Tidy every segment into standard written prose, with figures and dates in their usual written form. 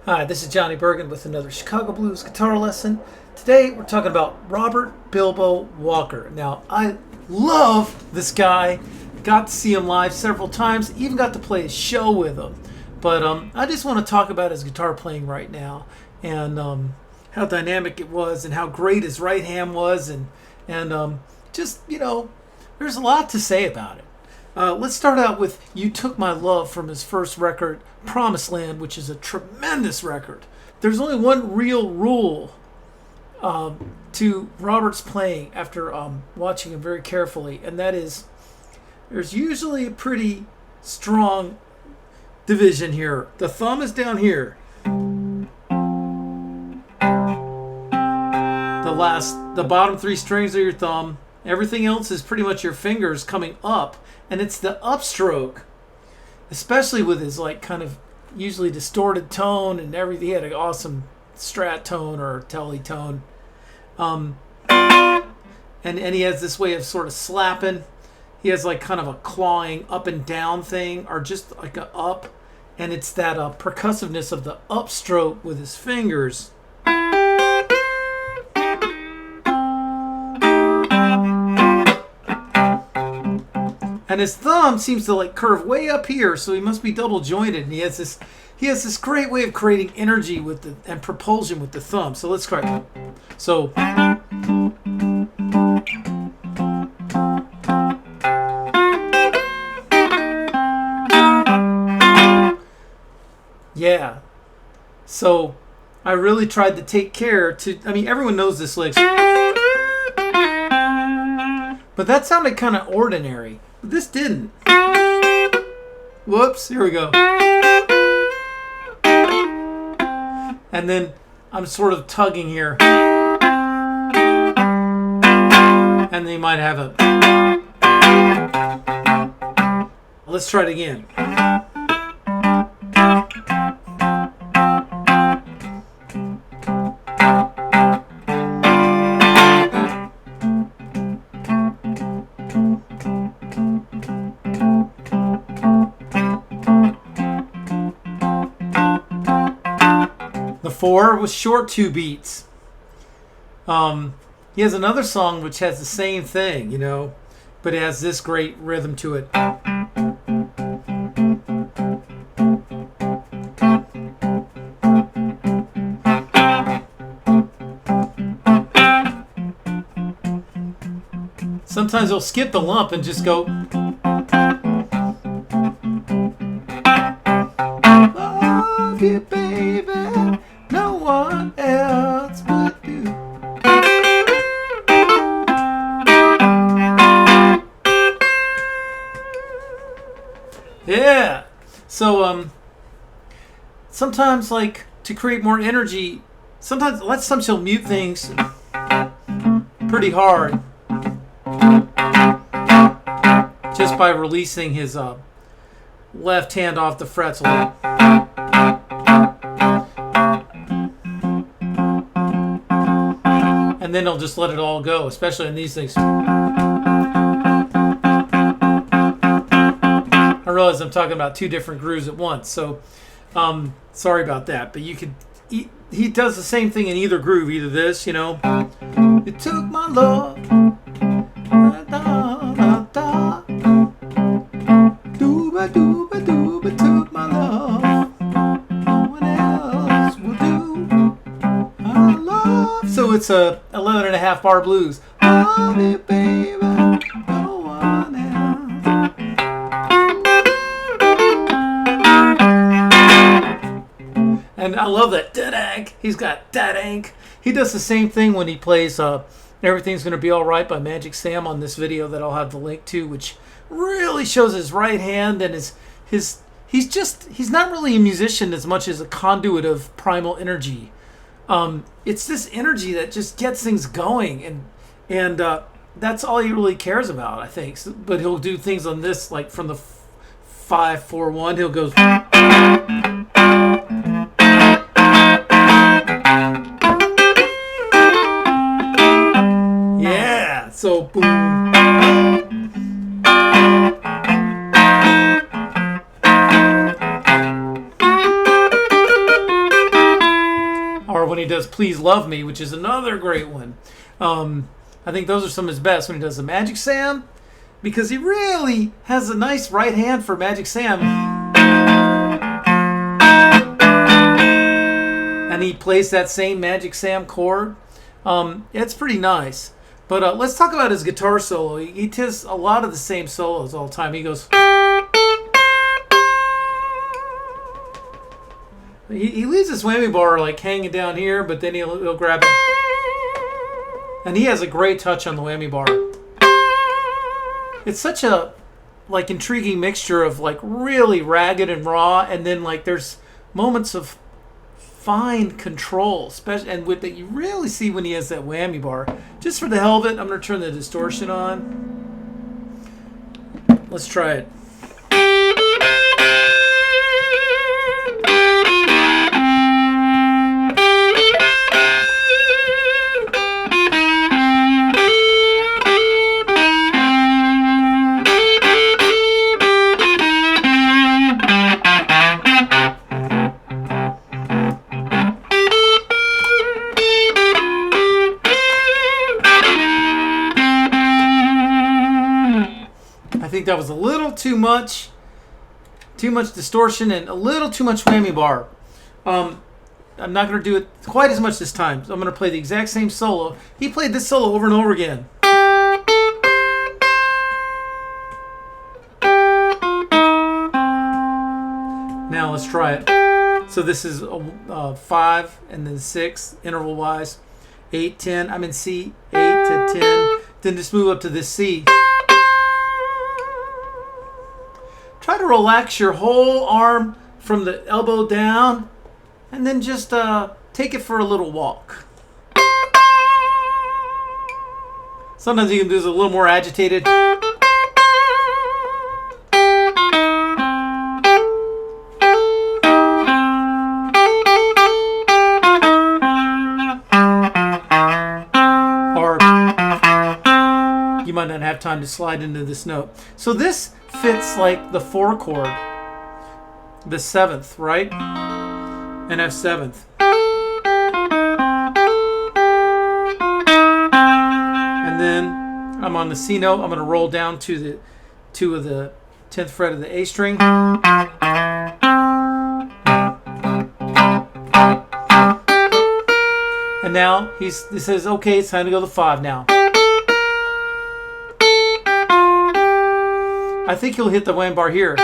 Hi, this is Johnny Burgin with another Chicago Blues guitar lesson. Today we're talking about Robert Bilbo Walker. Now, I love this guy. Got to see him live several times. Even got to play a show with him. But I just want to talk about his guitar playing right now and how dynamic it was and how great his right hand was and just, there's a lot to say about it. Let's start out with You Took My Love from his first record, Promised Land, which is a tremendous record. There's only one real rule to Robert's playing after watching him very carefully, and that is there's usually a pretty strong division here. The thumb is down here. The bottom three strings are your thumb. Everything else is pretty much your fingers coming up, and it's the upstroke, especially with his kind of usually distorted tone and everything. He had an awesome strat tone or telly tone, and he has this way of sort of slapping. He has kind of a clawing up and down thing, or just like a up, and it's that percussiveness of the upstroke with his fingers. And his thumb seems to curve way up here, so he must be double jointed. And he has this great way of creating energy and propulsion with the thumb. So let's try it. So yeah. So I really tried to take care to. I mean, everyone knows this lick, but that sounded kind of ordinary. This didn't. Whoops, here we go. And then I'm sort of tugging here. And then you might have a... Let's try it again. The 4 was short 2 beats. He has another song which has the same thing, but it has this great rhythm to it. Sometimes he'll skip the lump and just go. Love you, baby. No one else but you. Yeah. So sometimes to create more energy, sometimes he'll mute things pretty hard just by releasing his left hand off the frets a little. And then he'll just let it all go, especially in these things. I realize I'm talking about two different grooves at once, so sorry about that. But he does the same thing in either groove, either this, You took my love. Da, da, da. Dooba, dooba, dooba, took my love. No one else will do. I love. So it's a 11.5 bar blues. Love you, baby. No one else. And I love that da-dank. He's got da-dank. He does the same thing when he plays Everything's Gonna Be Alright by Magic Sam on this video that I'll have the link to, which really shows his right hand and he's not really a musician as much as a conduit of primal energy. It's this energy that just gets things going, and that's all he really cares about, I think. But he'll do things on this, from the 5-4-1, he'll go. Yeah, so boom. when he does Please Love Me, which is another great one. I think those are some of his best when he does the Magic Sam, because he really has a nice right hand for Magic Sam. And he plays that same Magic Sam chord. It's pretty nice. But let's talk about his guitar solo. He does a lot of the same solos all the time. He goes... He leaves this whammy bar like hanging down here, but then he'll grab it. And he has a great touch on the whammy bar. It's such a like intriguing mixture of like really ragged and raw, and then like there's moments of fine control, especially and with that you really see when he has that whammy bar. Just for the hell of it, I'm going to turn the distortion on. Let's try it. I think that was a little too much distortion and a little too much whammy bar. I'm not going to do it quite as much this time. So I'm going to play the exact same solo. He played this solo over and over again. Now let's try it. So this is 5 and then 6 interval wise. 8, 10. I'm in C. 8 to 10. Then just move up to this C. Try to relax your whole arm from the elbow down, and then just take it for a little walk. Sometimes you can do this a little more agitated. Or you might not have time to slide into this note. So this fits like the 4 chord, the 7th, right? And F 7th. And then I'm on the C note. I'm going to roll down to the 2 of the 10th fret of the A string. And now he says, okay, it's time to go to 5 now. I think he'll hit the whammy bar here.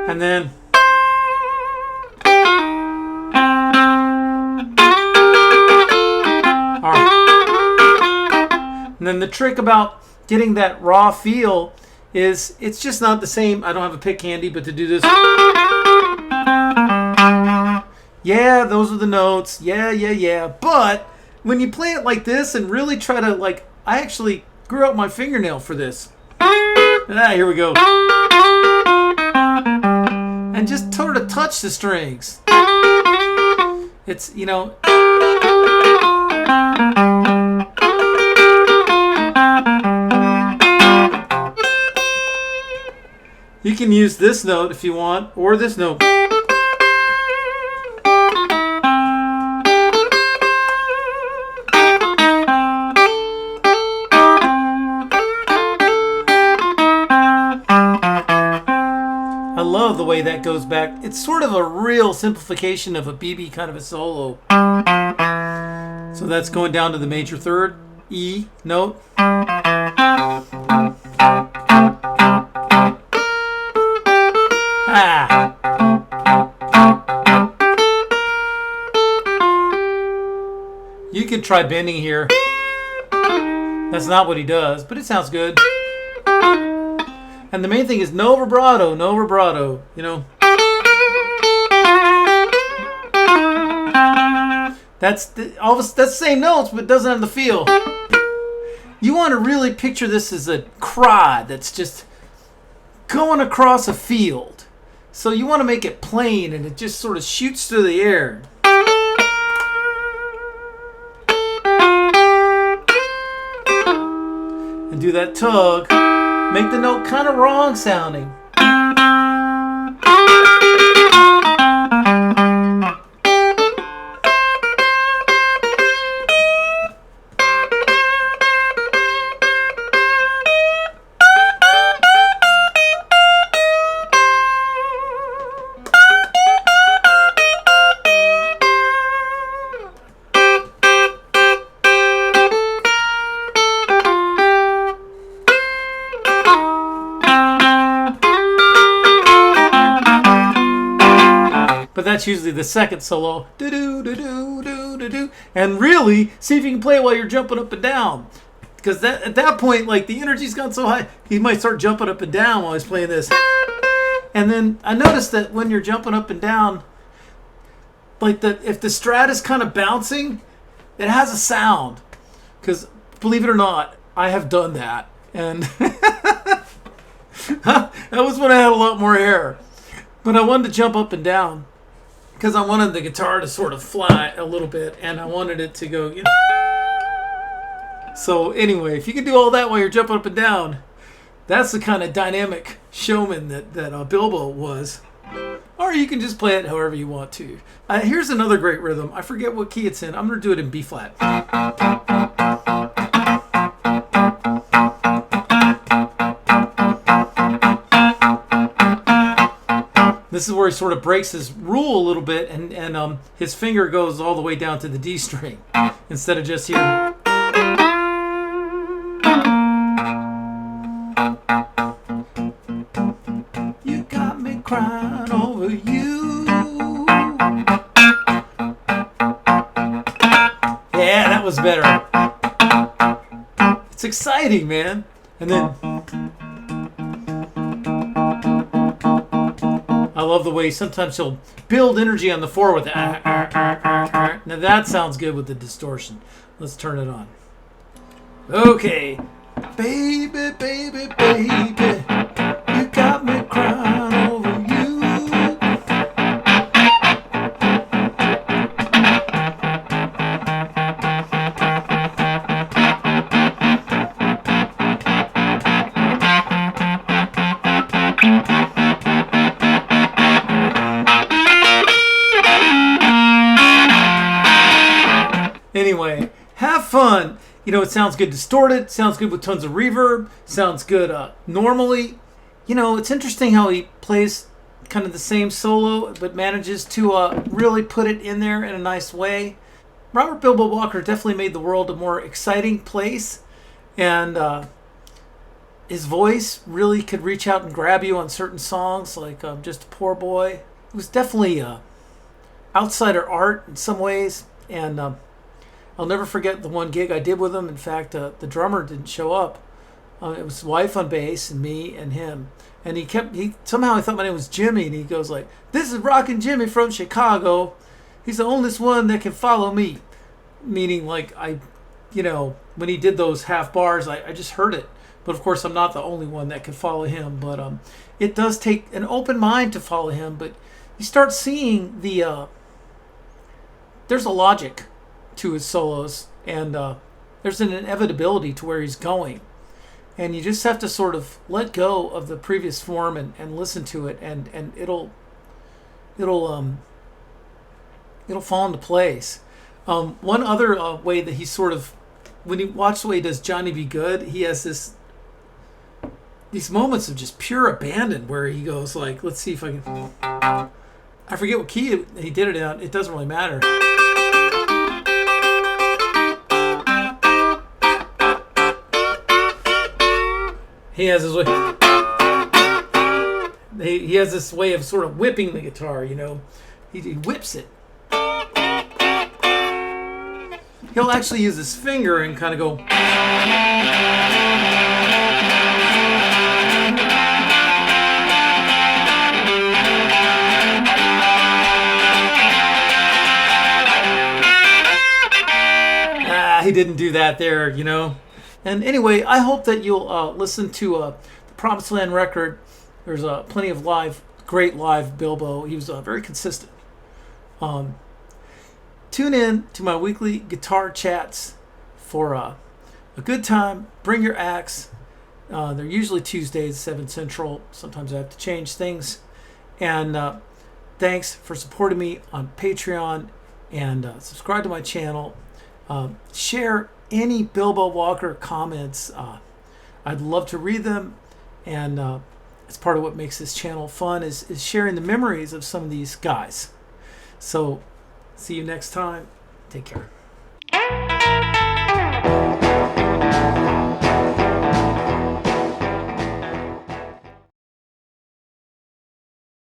And then all right. And then the trick about getting that raw feel is it's just not the same. I don't have a pick handy, but to do this, yeah, those are the notes. Yeah. But when you play it like this and really try to like, I actually grew out my fingernail for this. Here we go. And just sort of touch the strings. It's, you know. You can use this note if you want, or this note. I love the way that goes back. It's sort of a real simplification of a BB kind of a solo. So that's going down to the major 3rd, E note. You could try bending here. That's not what he does, but it sounds good. And the main thing is no vibrato, you know. That's the same notes, but it doesn't have the feel. You want to really picture this as a cry that's just going across a field. So you want to make it plain and it just sort of shoots through the air. And do that tug. Make the note kind of wrong sounding. but that's usually the second solo. Do-do-do-do-do-do-do. And really, see if you can play it while you're jumping up and down. Because at that point, like, the energy's gone so high, he might start jumping up and down while he's playing this. And then I noticed that when you're jumping up and down, like, if the Strat is kind of bouncing, it has a sound. Because, believe it or not, I have done that. And that was when I had a lot more hair. But I wanted to jump up and down because I wanted the guitar to sort of fly a little bit, and I wanted it to go, you know. So anyway, if you can do all that while you're jumping up and down, that's the kind of dynamic showman that Bilbo was. Or you can just play it however you want to. Here's another great rhythm. I forget what key it's in. I'm going to do it in B flat. This is where he sort of breaks his rule a little bit, and his finger goes all the way down to the D string instead of just here. You got me crying over you. Yeah, that was better. It's exciting, man. And then I love the way sometimes he'll build energy on the 4 with Now that sounds good with the distortion. Let's turn it on. Okay. Baby, baby, baby, you got me crying over you. Anyway, have fun. You know, it sounds good distorted, sounds good with tons of reverb, sounds good normally. You know, it's interesting how he plays kind of the same solo, but manages to really put it in there in a nice way. Robert Bilbo Walker definitely made the world a more exciting place, and his voice really could reach out and grab you on certain songs, like Just a Poor Boy. It was definitely outsider art in some ways, and I'll never forget the one gig I did with him. In fact, the drummer didn't show up. It was his wife on bass and me and him. And somehow I thought my name was Jimmy, and he goes like, "This is Rockin' Jimmy from Chicago. He's the only one that can follow me." Meaning, like, when he did those half bars, I just heard it. But of course, I'm not the only one that can follow him. But it does take an open mind to follow him. But you start seeing there's a logic to his solos, and there's an inevitability to where he's going, and you just have to sort of let go of the previous form and listen to it, and it'll fall into place. One other way that he sort of, when you watch the way he does Johnny Be Good, he has these moments of just pure abandon where he goes like, let's see if I can, I forget what key he did it in, it doesn't really matter. He has his way. He has this way of sort of whipping the guitar, you know. He whips it. He'll actually use his finger and kind of go. He didn't do that there, you know. And anyway, I hope that you'll listen to the Promised Land record. There's plenty of great live Bilbo. He was very consistent. Tune in to my weekly guitar chats for a good time. Bring your axe. They're usually Tuesdays, 7 Central. Sometimes I have to change things. And thanks for supporting me on Patreon. And subscribe to my channel. Share any Bilbo Walker comments. I'd love to read them, and it's part of what makes this channel fun is sharing the memories of some of these guys. So see you next time. Take care.